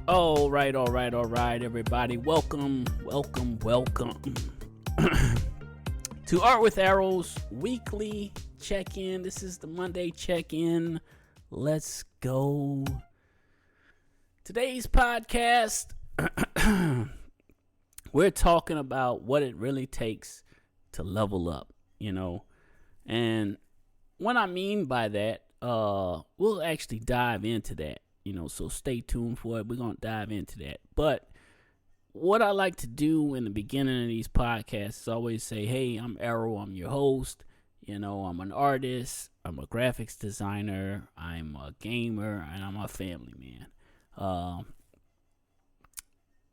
All right, everybody. Welcome to ArtwithErrol's weekly check-in. This is the Monday check-in. Let's go. Today's podcast, we're talking about what it really takes to level up, and what I mean by that, we'll actually dive into that. So stay tuned for it. We're going to dive into that. But what I like to do in the beginning of these podcasts is always say, hey, I'm Errol. I'm your host. I'm an artist. I'm a graphics designer. I'm a gamer. And I'm a family man.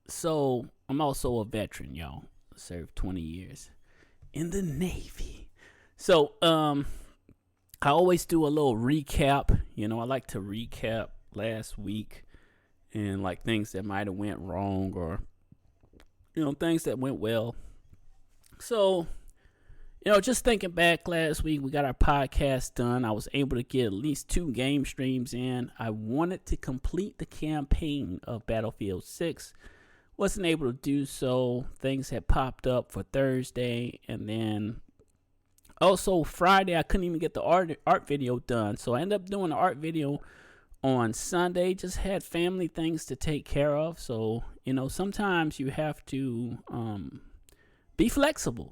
So I'm also a veteran, y'all. I served 20 years in the Navy. So I always do a little recap. I like to recap last week and like things that might have went wrong or things that went well. So just thinking back, last week we got our podcast done. I was able to get at least 2 game streams in. I wanted to complete the campaign of Battlefield 6, wasn't able to do so. Things had popped up for Thursday, and then also Friday I couldn't even get the art video done, so I ended up doing the art video on Sunday. Just had family things to take care of. So, sometimes you have to be flexible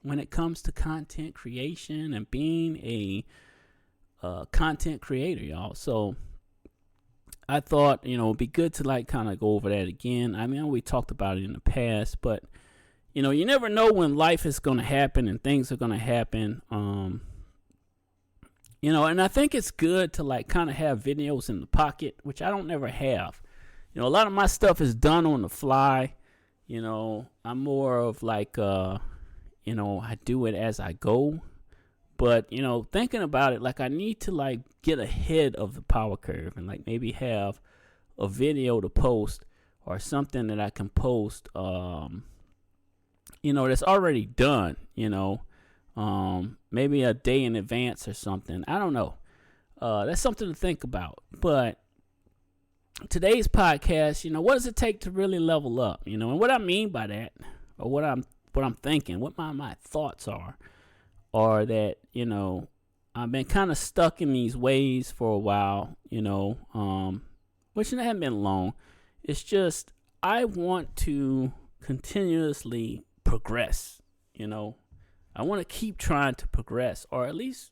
when it comes to content creation and being a content creator, y'all. So I thought, it'd be good to kind of go over that again. I mean, we talked about it in the past, but you never know when life is going to happen and things are going to happen. And I think it's good to kind of have videos in the pocket, which I don't never have. A lot of my stuff is done on the fly. I'm more of I do it as I go. But, thinking about it, I need to get ahead of the power curve and maybe have a video to post or something that I can post, that's already done, maybe a day in advance or something. I don't know. That's something to think about. But today's podcast, what does it take to really level up? And what I mean by that, or what I'm thinking, what my thoughts are that, I've been kind of stuck in these ways for a while, which hasn't been long. It's just I want to continuously progress, I want to keep trying to progress, or at least,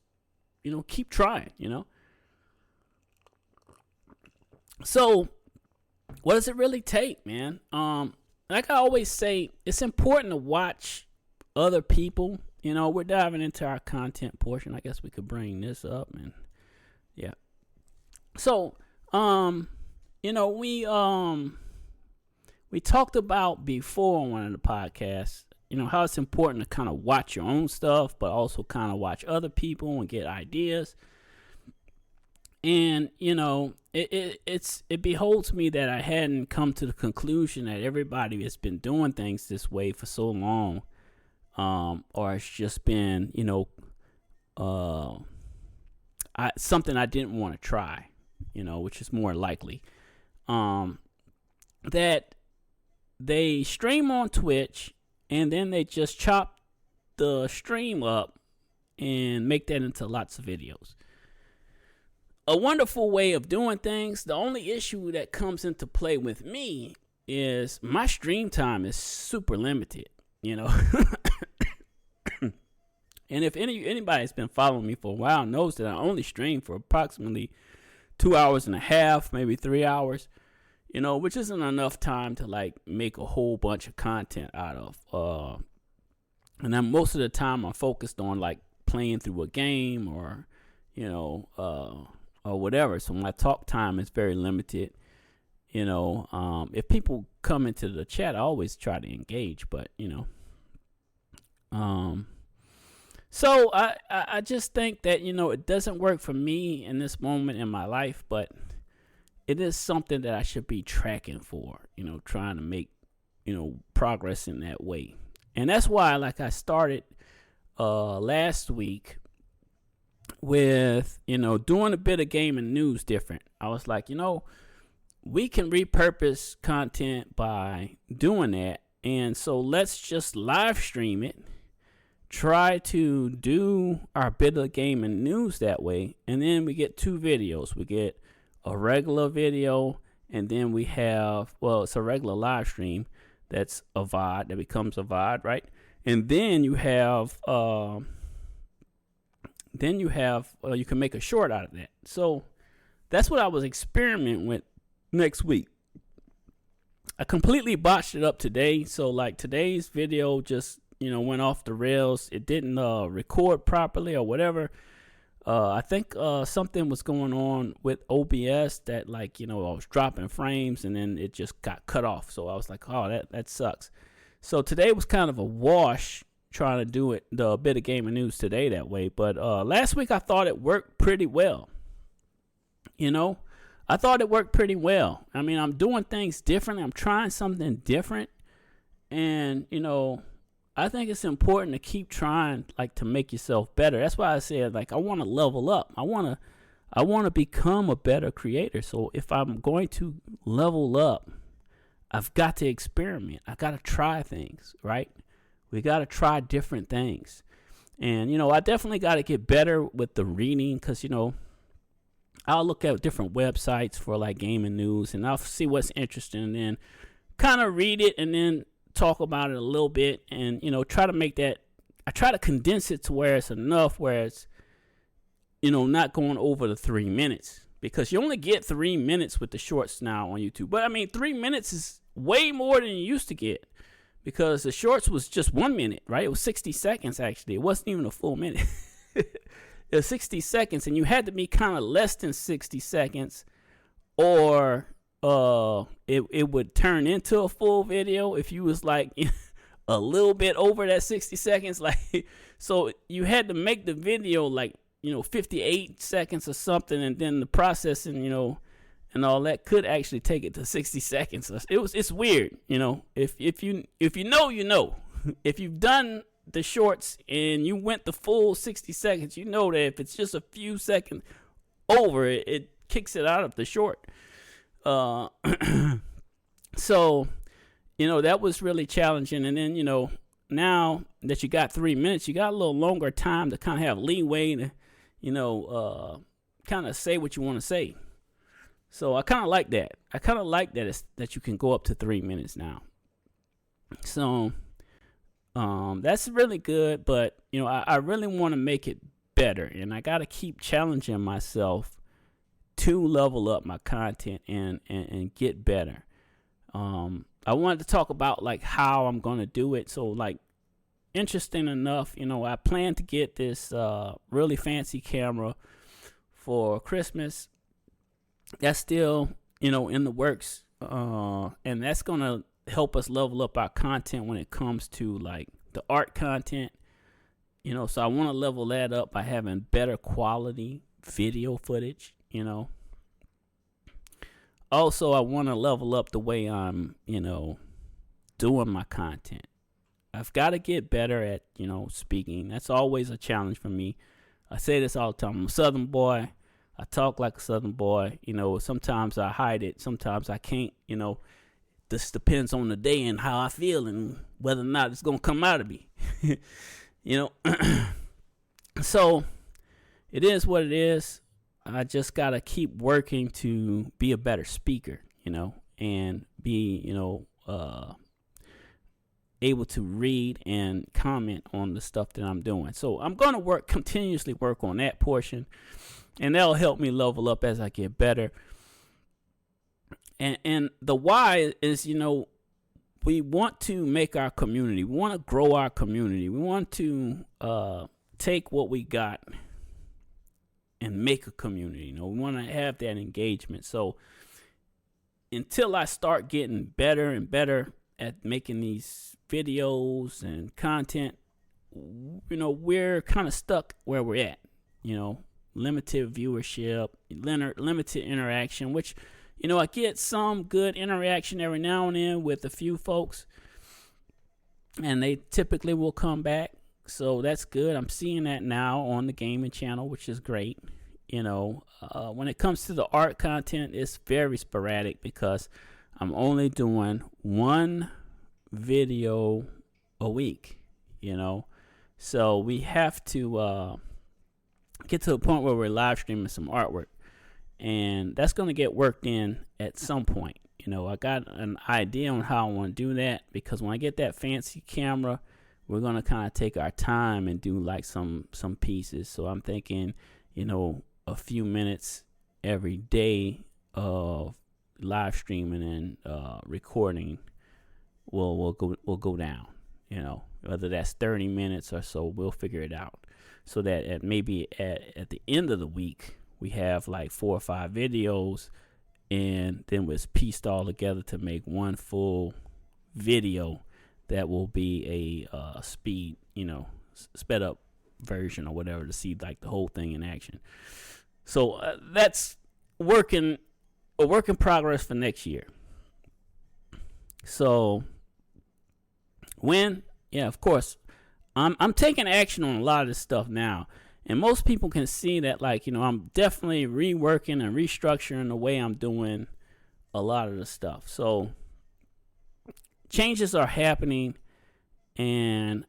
keep trying, So, what does it really take, man? Like I always say, it's important to watch other people. We're diving into our content portion. I guess we could bring this up, and yeah. So, we talked about before on one of the podcasts, how it's important to kind of watch your own stuff, but also kind of watch other people and get ideas. And, it beholds me that I hadn't come to the conclusion that everybody has been doing things this way for so long. Or it's just been, something I didn't want to try, which is more likely. That they stream on Twitch and then they just chop the stream up and make that into lots of videos. A wonderful way of doing things. The only issue that comes into play with me is my stream time is super limited, And if anybody's been following me for a while knows that I only stream for approximately 2 hours and a half, maybe 3 hours, which isn't enough time to make a whole bunch of content out of. And then most of the time I'm focused on playing through a game or, or whatever. So my talk time is very limited. If people come into the chat, I always try to engage, but so I just think that, it doesn't work for me in this moment in my life, but it is something that I should be tracking for, trying to make, progress in that way. And that's why, I started last week with, doing a bit of gaming news different. I was like, we can repurpose content by doing that. And so let's just live stream it, try to do our bit of gaming news that way, and then we get two videos. We get a regular video, and then we have, well, it's a regular live stream that's a VOD that becomes a VOD, right? And then you have you can make a short out of that. So that's what I was experimenting with next week. I completely botched it up today. So like today's video just, went off the rails. It didn't record properly or whatever. I think something was going on with OBS that I was dropping frames and then it just got cut off. So I was like, oh, that sucks. So today was kind of a wash trying to do the bit of gaming news today that way. But last week I thought it worked pretty well. I thought it worked pretty well. I mean, I'm doing things differently. I'm trying something different. And, I think it's important to keep trying, to make yourself better. That's why I said, I want to level up. I want to become a better creator. So if I'm going to level up, I've got to experiment. I got to try things, right? We got to try different things. And, I definitely got to get better with the reading because, I'll look at different websites for gaming news and I'll see what's interesting and then kind of read it and then talk about it a little bit and, try to make that, I try to condense it to where it's enough where it's, not going over the 3 minutes because you only get 3 minutes with the shorts now on YouTube. But 3 minutes is way more than you used to get because the shorts was just 1 minute, right? It was 60 seconds actually. It wasn't even a full minute. It was 60 seconds and you had to be kind of less than 60 seconds or it would turn into a full video if you was a little bit over that 60 seconds. So you had to make the video 58 seconds or something and then the processing, and all that could actually take it to 60 seconds. It's weird, if you know, if you've done the shorts and you went the full 60 seconds, you know that if it's just a few seconds over it kicks it out of the short. So, that was really challenging. And then, now that you got 3 minutes, you got a little longer time to kind of have leeway to, kind of say what you want to say. So I kind of like that. I kind of like that you can go up to 3 minutes now. So, that's really good, but I really want to make it better, and I got to keep challenging myself to level up my content and get better. I wanted to talk about how I'm going to do it. So interesting enough, I plan to get this really fancy camera for Christmas. That's still, in the works, and that's going to help us level up our content when it comes to the art content, so I want to level that up by having better quality video footage, also I want to level up the way I'm doing my content. I've got to get better at speaking. That's always a challenge for me. I say this all the time. I'm a Southern boy. I talk like a Southern boy. Sometimes I hide it, sometimes I can't. This depends on the day and how I feel and whether or not it's going to come out of me. So it is what it is. I just got to keep working to be a better speaker, and be, able to read and comment on the stuff that I'm doing. So I'm going to continuously work on that portion, and that'll help me level up as I get better. And the why is, we want to make our community. We want to grow our community. We want to take what we got and make a community. We want to have that engagement. So until I start getting better and better at making these videos and content, we're kind of stuck where we're at. Limited viewership, limited interaction, which I get some good interaction every now and then with a few folks, and they typically will come back. So that's good. I'm seeing that now on the gaming channel, which is great. When it comes to the art content, it's very sporadic because I'm only doing one video a week, So we have to get to a point where we're live streaming some artwork. And that's going to get worked in at some point. I got an idea on how I want to do that, because when I get that fancy camera, we're going to kind of take our time and do like some pieces. So I'm thinking, a few minutes every day of live streaming and recording will go down. Whether that's 30 minutes or so, we'll figure it out. So that at the end of the week, we have like 4 or 5 videos, and then it's pieced all together to make one full video that will be a sped up version or whatever, to see like the whole thing in action. So that's a work in progress for next year. So of course, I'm taking action on a lot of this stuff now. And most people can see that, I'm definitely reworking and restructuring the way I'm doing a lot of the stuff. So changes are happening, and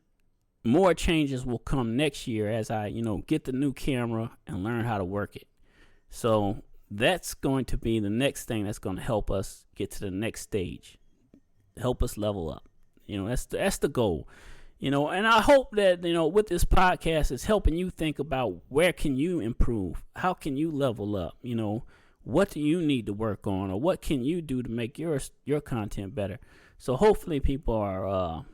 more changes will come next year as I, get the new camera and learn how to work it. So that's going to be the next thing that's going to help us get to the next stage, help us level up. That's the goal. And I hope that, with this podcast, it's helping you think about where can you improve? How can you level up? What do you need to work on, or what can you do to make your content better? So hopefully people are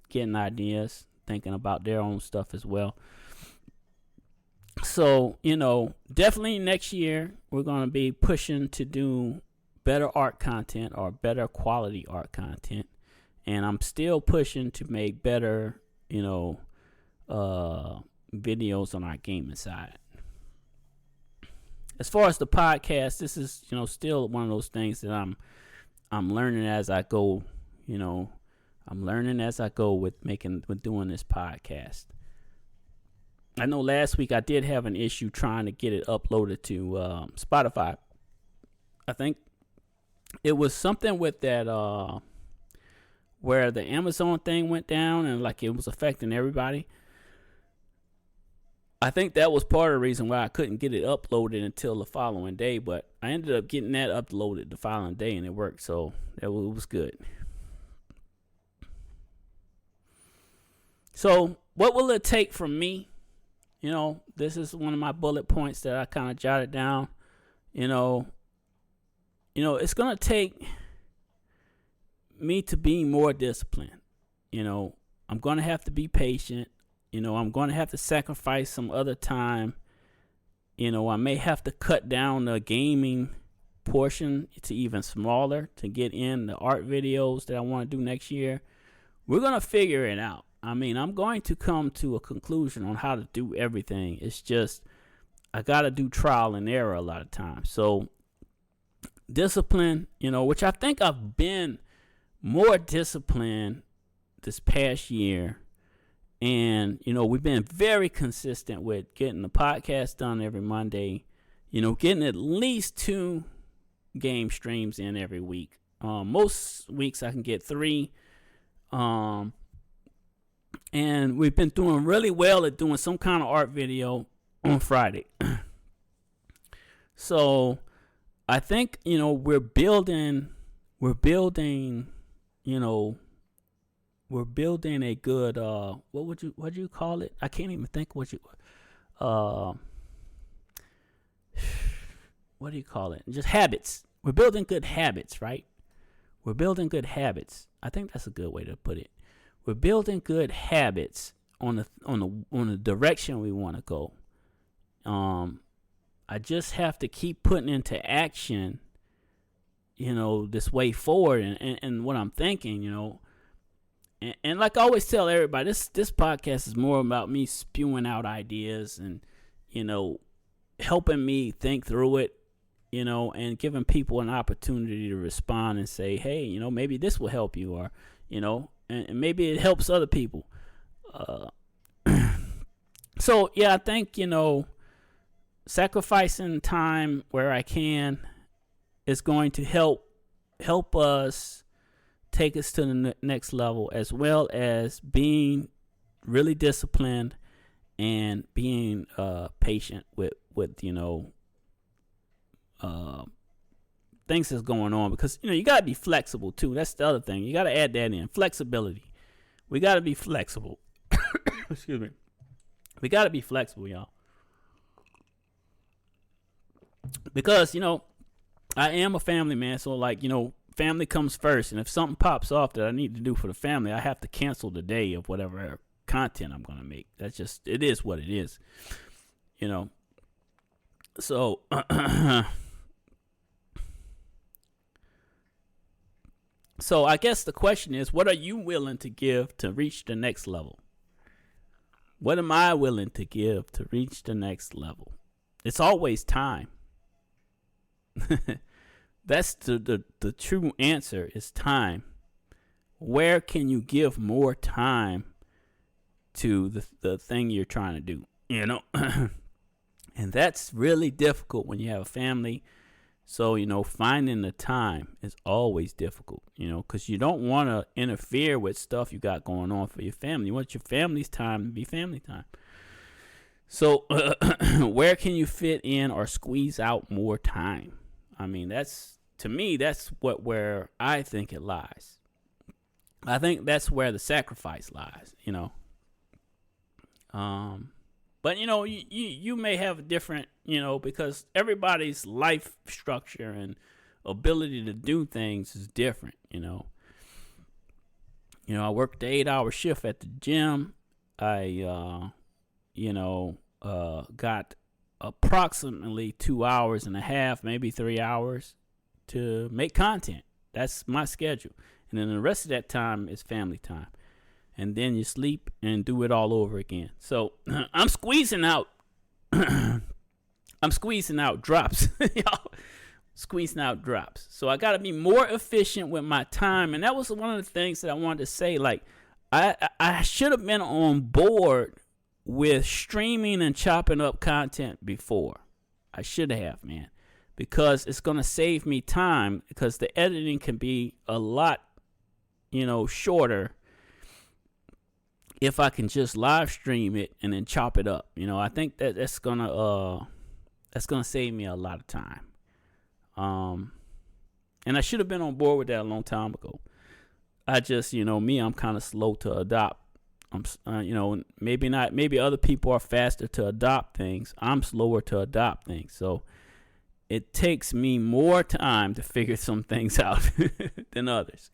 getting ideas, thinking about their own stuff as well. So, definitely next year, we're going to be pushing to do better art content, or better quality art content. And I'm still pushing to make better, videos on our gaming side. As far as the podcast, this is, still one of those things that I'm learning as I go. I'm learning as I go with doing this podcast. I know last week I did have an issue trying to get it uploaded to Spotify. I think it was something with that where the Amazon thing went down and it was affecting everybody. I think that was part of the reason why I couldn't get it uploaded until the following day, but I ended up getting that uploaded the following day and it worked, so it was good. So what will it take from me? This is one of my bullet points that I kind of jotted down. It's going to take me to be more disciplined. I'm going to have to be patient. I'm going to have to sacrifice some other time. I may have to cut down the gaming portion to even smaller to get in the art videos that I want to do next year. We're going to figure it out. I'm going to come to a conclusion on how to do everything. It's just, I got to do trial and error a lot of times. So discipline, which I think I've been more disciplined this past year. And, we've been very consistent with getting the podcast done every Monday, getting at least 2 game streams in every week. Most weeks I can get 3. And we've been doing really well at doing some kind of art video on Friday. So I think, we're building a good, what do you call it? I can't even think what do you call it? Just habits. We're building good habits, right? We're building good habits. I think that's a good way to put it. We're building good habits on the direction we want to go. I just have to keep putting into action, this way forward and what I'm thinking, And like I always tell everybody, this podcast is more about me spewing out ideas and, helping me think through it, and giving people an opportunity to respond and say, hey, maybe this will help you, or, and maybe it helps other people. So, yeah, I think, sacrificing time where I can is going to help us take us to the next level, as well as being really disciplined and being patient with things that's going on, because you got to be flexible too. That's the other thing. You got to add that in, flexibility. We got to be flexible. Excuse me. We got to be flexible, y'all, because I am a family man. So family comes first, and if something pops off that I need to do for the family, I have to cancel the day of whatever content I'm going to make. That's just, it is what it is, so so I guess the question is, what are you willing to give to reach the next level? What am I willing to give to reach the next level? It's always time. That's the true answer, is time. Where can you give more time to the thing you're trying to do? And that's really difficult when you have a family. So, finding the time is always difficult, because you don't want to interfere with stuff you got going on for your family. You want your family's time to be family time. So where can you fit in or squeeze out more time? I mean, to me, that's where I think it lies. I think that's where the sacrifice lies, But, you may have a different, because everybody's life structure and ability to do things is different, I worked the 8-hour shift at the gym. I, got approximately 2 hours and a half, maybe 3 hours to make content. That's my schedule. And then the rest of that time is family time. And then you sleep and do it all over again. So I'm squeezing out drops. Y'all, squeezing out drops. So I got to be more efficient with my time. And that was one of the things that I wanted to say. Like, I should have been on board with streaming and chopping up content before. I should have, man. Because it's going to save me time. Because the editing can be a lot, shorter if I can just live stream it and then chop it up. I think that's gonna save me a lot of time. And I should have been on board with that a long time ago. I just, I'm kind of slow to adopt. Maybe not. Maybe other people are faster to adopt things. I'm slower to adopt things. So it takes me more time to figure some things out than others.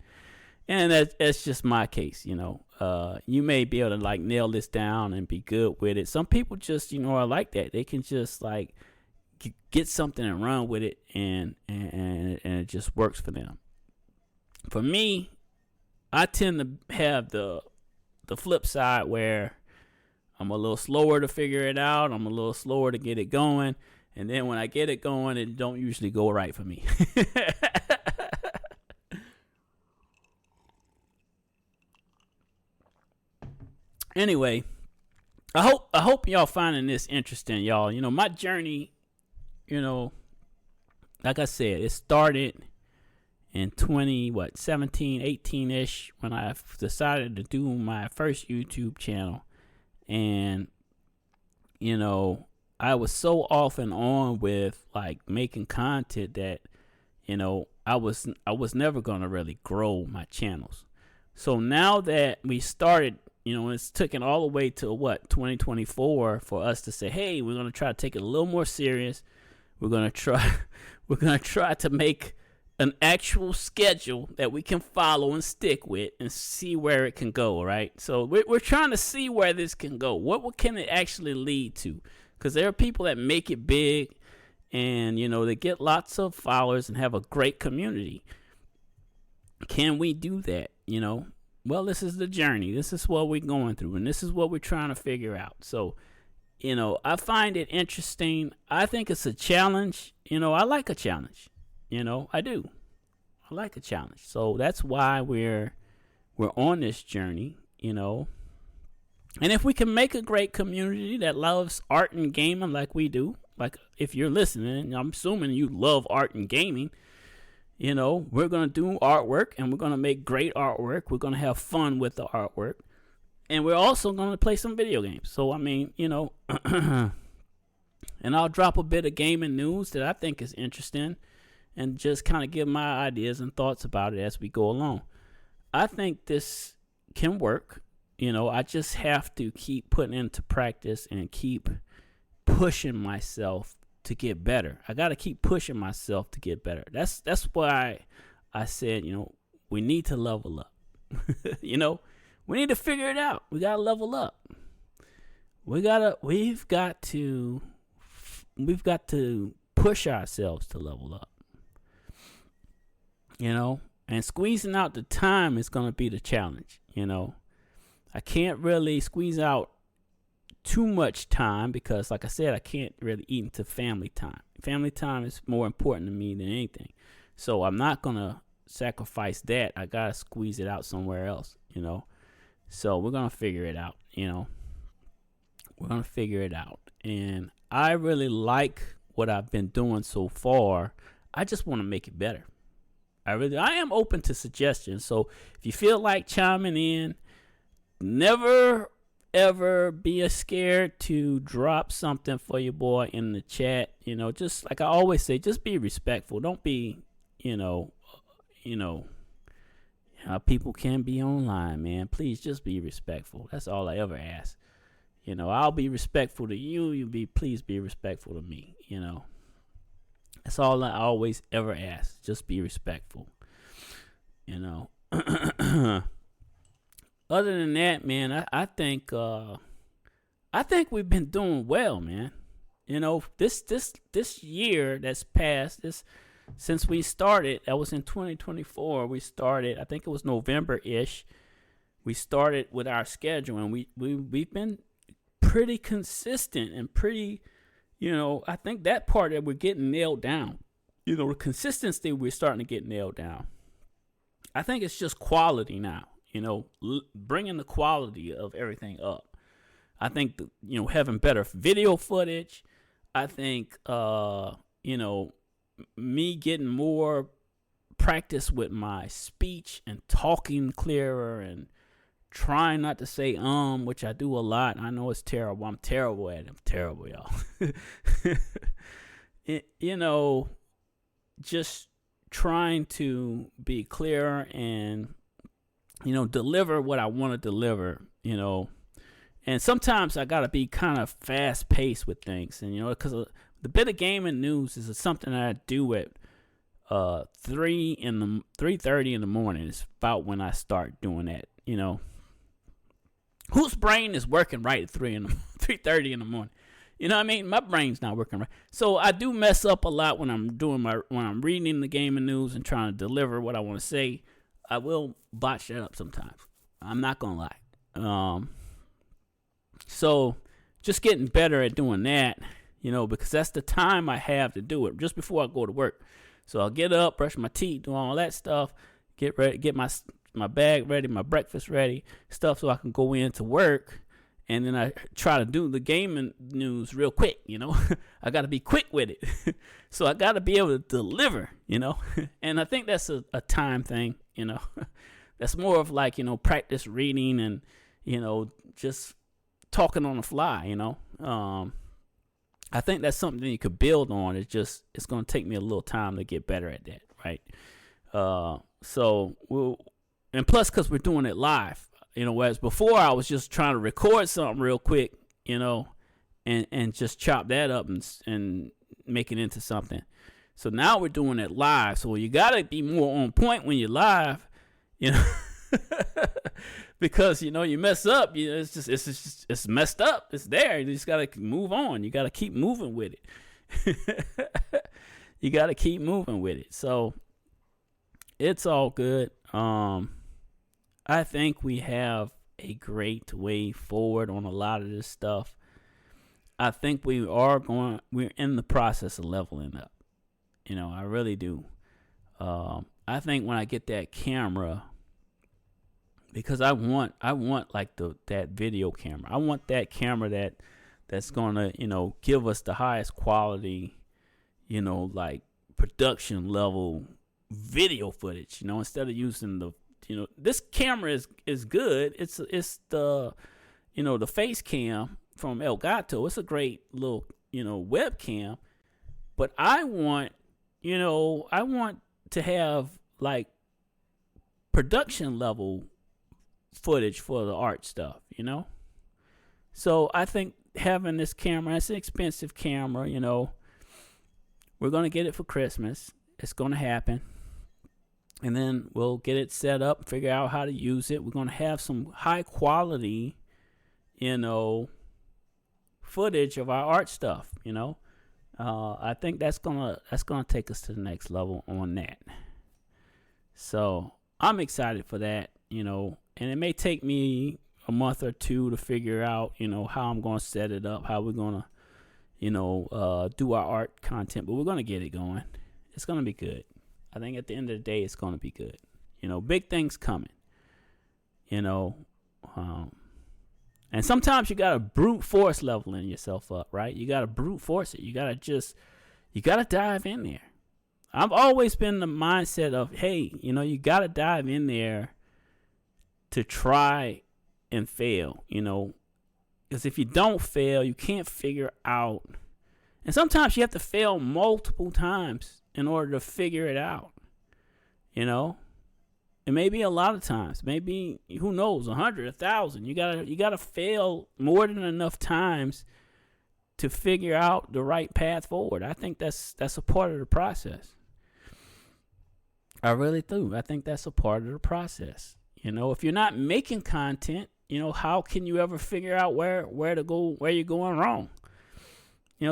And that's just my case, You may be able to nail this down and be good with it. Some people just, are like that. They can just get something and run with it, and it just works for them. For me, I tend to have the flip side where I'm a little slower to figure it out. I'm a little slower to get it going. And then when I get it going, it don't usually go right for me. Anyway, I hope y'all finding this interesting, y'all. My journey, like I said, it started in 17, 18-ish when I decided to do my first YouTube channel. And, I was so off and on with making content that, I was never going to really grow my channels. So now that we started, it's taken all the way to 2024 for us to say, hey, we're going to try to take it a little more serious. We're going to try to make an actual schedule that we can follow and stick with and see where it can go, right? So we're trying to see where this can go. What can it actually lead to? Because there are people that make it big and, they get lots of followers and have a great community. Can we do that, Well, this is the journey. This is what we're going through, and this is what we're trying to figure out. So, I find it interesting. I think it's a challenge. I like a challenge. I do. I like a challenge. So that's why we're on this journey, And if we can make a great community that loves art and gaming like we do, like if you're listening, I'm assuming you love art and gaming. We're going to do artwork, and we're going to make great artwork. We're going to have fun with the artwork. And we're also going to play some video games. So, I mean, and I'll drop a bit of gaming news that I think is interesting and just kind of give my ideas and thoughts about it as we go along. I think this can work. I just have to keep putting into practice and keep pushing myself to get better. I got to keep pushing myself to get better. That's why I said, we need to level up. We need to figure it out. We got to level up. We've got to push ourselves to level up. And squeezing out the time is going to be the challenge. I can't really squeeze out too much time because, like I said, I can't really eat into family time. Family time is more important to me than anything. So I'm not going to sacrifice that. I got to squeeze it out somewhere else, So we're going to figure it out, We're going to figure it out. And I really like what I've been doing so far. I just want to make it better. I am open to suggestions. So if you feel like chiming in, never ever be scared to drop something for your boy in the chat. Just like I always say, just be respectful. Don't be, how people can be online, man. Please just be respectful. That's all I ever ask. I'll be respectful to you. Please be respectful to me. That's all I always ever ask. Just be respectful. Other than that, man, I think we've been doing well, man. This year that's passed, since we started, that was in 2024. We started, I think it was November-ish. We started with our schedule, and we've been pretty consistent and pretty, I think that part that we're getting nailed down. The consistency we're starting to get nailed down. I think it's just quality now. Bringing the quality of everything up. I think, having better video footage. I think, me getting more practice with my speech and talking clearer and trying not to say which I do a lot. I know it's terrible. I'm terrible at it. I'm terrible, y'all. Just trying to be clearer and deliver what I want to deliver, and sometimes I got to be kind of fast paced with things. And, because the bit of gaming news is something that I do at 3:30 in the morning. It's about when I start doing that, whose brain is working right at 3:30 in the morning? What I mean? My brain's not working right. So I do mess up a lot when I'm reading the gaming news and trying to deliver what I want to say. I will botch that up sometimes. I'm not going to lie. So just getting better at doing that, because that's the time I have to do it just before I go to work. So I'll get up, brush my teeth, do all that stuff, get ready, get my bag ready, my breakfast ready, stuff so I can go into work. And then I try to do the gaming news real quick, I got to be quick with it. So I got to be able to deliver, And I think that's a time thing, That's more of like, practice reading and, just talking on the fly, I think that's something you could build on. It's going to take me a little time to get better at that, right? And plus, because we're doing it live. Whereas before I was just trying to record something real quick, and just chop that up and make it into something. So now we're doing it live. So you got to be more on point when you're live, because, you mess up, it's messed up. It's there. You just got to move on. You got to keep moving with it. You got to keep moving with it. So it's all good. I think we have a great way forward on a lot of this stuff. I think we're in the process of leveling up. I really do. I think when I get that camera, because I want like that video camera. I want that camera that that's gonna, give us the highest quality, like production level video footage. Instead of using this camera is good. It's the the face cam from Elgato. It's a great little webcam, but I want to have like production level footage for the art stuff. So I think having this camera, it's an expensive camera. We're gonna get it for Christmas. It's gonna happen. And then we'll get it set up, figure out how to use it. We're going to have some high quality, footage of our art stuff, I think that's gonna take us to the next level on that. So I'm excited for that, and it may take me a month or two to figure out, how I'm going to set it up, how we're going to, do our art content, but we're going to get it going. It's going to be good. I think at the end of the day, it's going to be good. Big things coming. And sometimes you got to brute force leveling yourself up, right? You got to brute force it. You got to dive in there. I've always been the mindset of, hey, you got to dive in there to try and fail, because if you don't fail, you can't figure out. And sometimes you have to fail multiple times in order to figure it out. It may be a lot of times, maybe, who knows, 100, 1,000. You gotta fail more than enough times to figure out the right path forward. I think that's a part of the process. I really do. I think that's a part of the process. If you're not making content, how can you ever figure out where to go, where you're going wrong?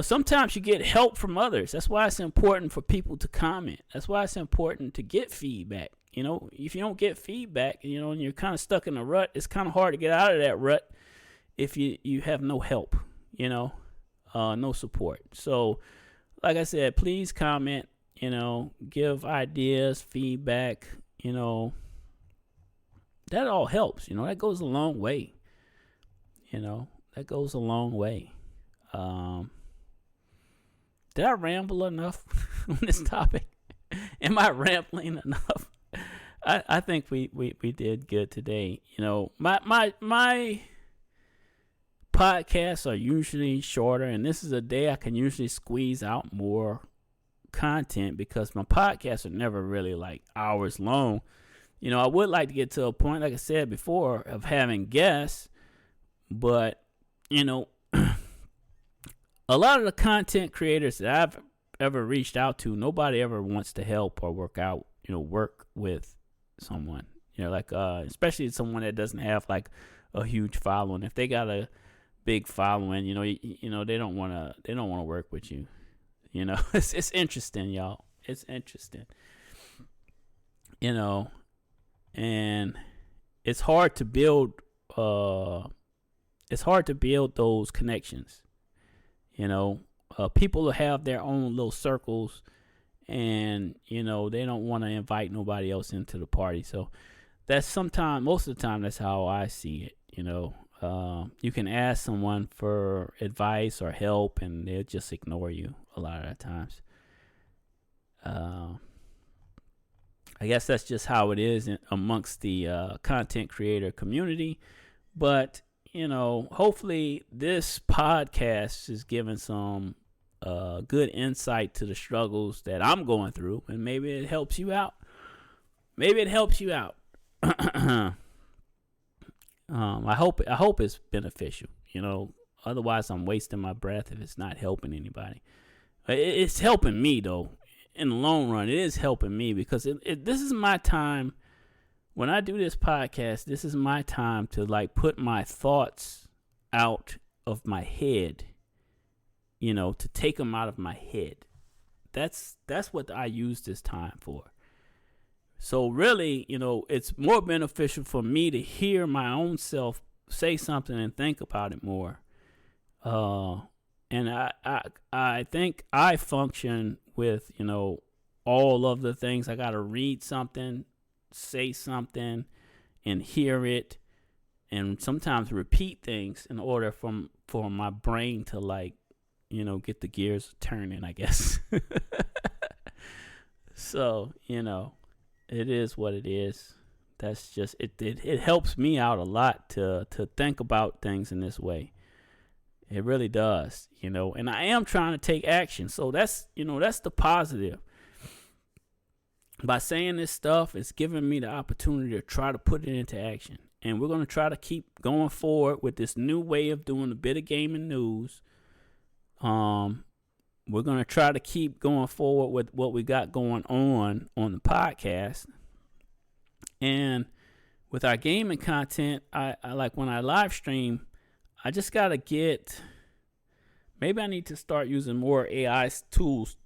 Sometimes you get help from others. That's why it's important for people to comment. That's why it's important to get feedback. If you don't get feedback, and you're kind of stuck in a rut, it's kind of hard to get out of that rut if you have no help, no support. So, like I said, please comment, give ideas, feedback, that all helps. That goes a long way. That goes a long way. Did I ramble enough on this topic? Am I rambling enough? I think we did good today. My podcasts are usually shorter, and this is a day I can usually squeeze out more content because my podcasts are never really like hours long. I would like to get to a point, like I said before, of having guests, but a lot of the content creators that I've ever reached out to, nobody ever wants to help or work with someone, especially someone that doesn't have like a huge following. If they got a big following, they don't want to work with you. It's interesting, y'all. It's interesting, and it's hard to build those connections. People have their own little circles, and they don't want to invite nobody else into the party. So that's most of the time, that's how I see it. You can ask someone for advice or help, and they'll just ignore you a lot of the times. I guess that's just how it is amongst the content creator community. But hopefully this podcast is giving some good insight to the struggles that I'm going through, and maybe it helps you out. I hope it's beneficial. Otherwise I'm wasting my breath if it's not helping anybody. It's helping me though. In the long run, it is helping me because this is my time. When I do this podcast, this is my time to like put my thoughts out of my head, to take them out of my head. That's what I use this time for. So really, it's more beneficial for me to hear my own self say something and think about it more. And I think I function with, all of the things. I got to read something, say something, and hear it, and sometimes repeat things in order for my brain to like, get the gears turning, I guess. So, it is what it is. That's just it. It helps me out a lot to think about things in this way. It really does, and I am trying to take action. So that's the positive. By saying this stuff, it's giving me the opportunity to try to put it into action. And we're going to try to keep going forward with this new way of doing a bit of gaming news. We're going to try to keep going forward with what we got going on the podcast. And with our gaming content, I like when I live stream, I just got to maybe I need to start using more AI tools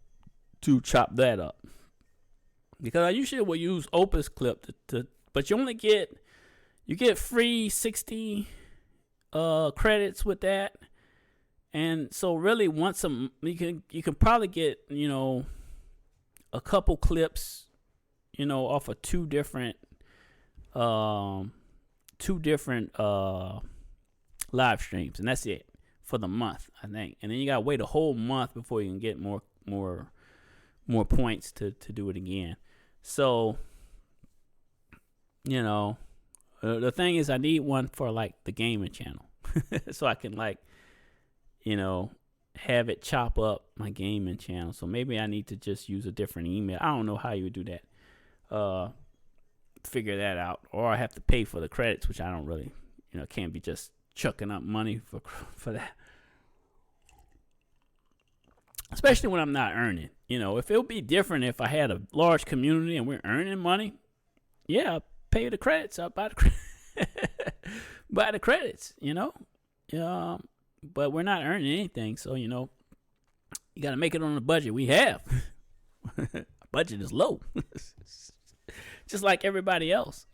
to chop that up. Because I usually will use Opus Clip but you get free 60 credits with that. And so really you can probably get, a couple clips, off of two different live streams, and that's it for the month, I think. And then you gotta wait a whole month before you can get more points to do it again. So, the thing is, I need one for like the gaming channel, so I can have it chop up my gaming channel. So maybe I need to just use a different email. I don't know how you would do that. Figure that out, or I have to pay for the credits, which I don't really, can't be just chucking up money for that. Especially when I'm not earning. If it would be different if I had a large community and we're earning money, yeah, I'll pay the credits. I'll buy buy the credits, but we're not earning anything, so you got to make it on the budget we have. Our budget is low, just like everybody else.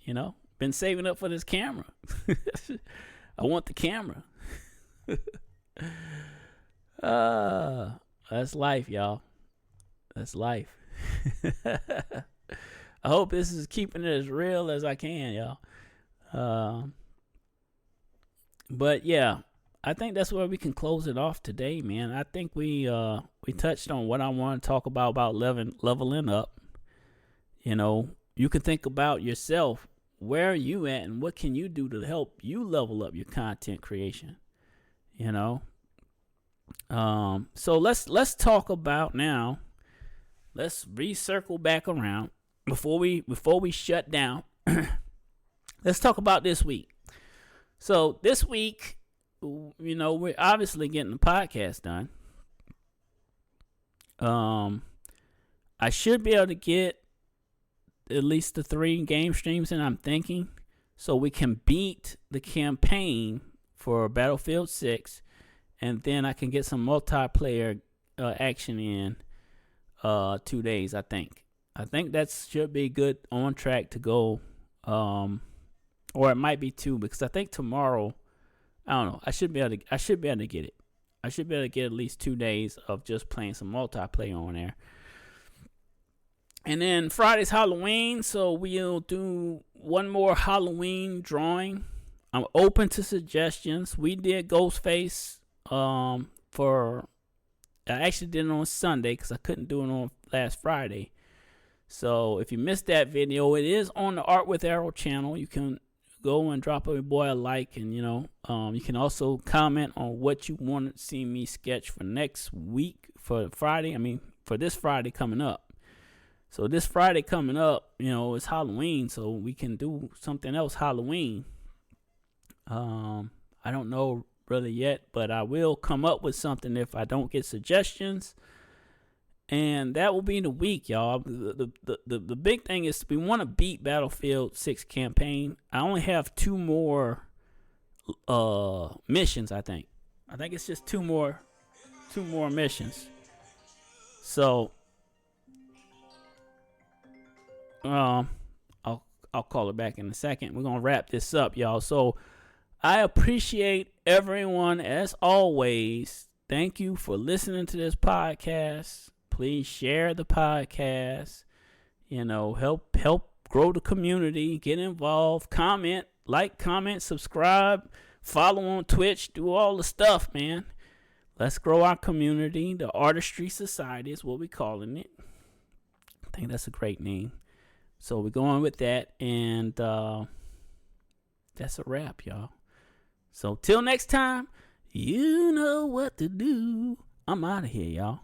Been saving up for this camera. I want the camera. That's life, y'all. That's life. I hope this is keeping it as real as I can, y'all. But yeah, I think that's where we can close it off today, man. I think we touched on what I want to talk about leveling up. You can think about yourself. Where are you at, and what can you do to help you level up your content creation? So let's talk about now. Let's recircle back around before we shut down. Let's talk about this week. So this week, we're obviously getting the podcast done. I should be able to get at least the 3 game streams in, I'm thinking, so we can beat the campaign for Battlefield 6, and then I can get some multiplayer action in 2 days, I think. I think that should be good, on track to go, or it might be 2, because I think tomorrow, I don't know, I should be able to get it. I should be able to get at least 2 days of just playing some multiplayer on there. And then Friday's Halloween, so we'll do one more Halloween drawing. I'm open to suggestions. We did Ghostface I actually did it on Sunday because I couldn't do it on last Friday. So if you missed that video, it is on the ArtwithErrol channel. You can go and drop a boy a like, and you can also comment on what you want to see me sketch for next week for Friday. For this Friday coming up. So this Friday coming up, it's Halloween, so we can do something else Halloween. I don't know really yet, but I will come up with something if I don't get suggestions. And that will be the week, y'all. The big thing is we want to beat Battlefield 6 campaign. I only have 2 more missions, I think. I think it's just two more missions. So I'll call it back in a second. We're gonna wrap this up, y'all. So I appreciate everyone as always. Thank you for listening to this podcast. Please share the podcast. Help grow the community. Get involved. Comment, subscribe. follow on Twitch, do all the stuff, man. Let's grow our community. The Artistry Society is what we're calling it. I think that's a great name. So we're going with that, and that's a wrap, y'all. So till next time, you know what to do. I'm out of here, y'all.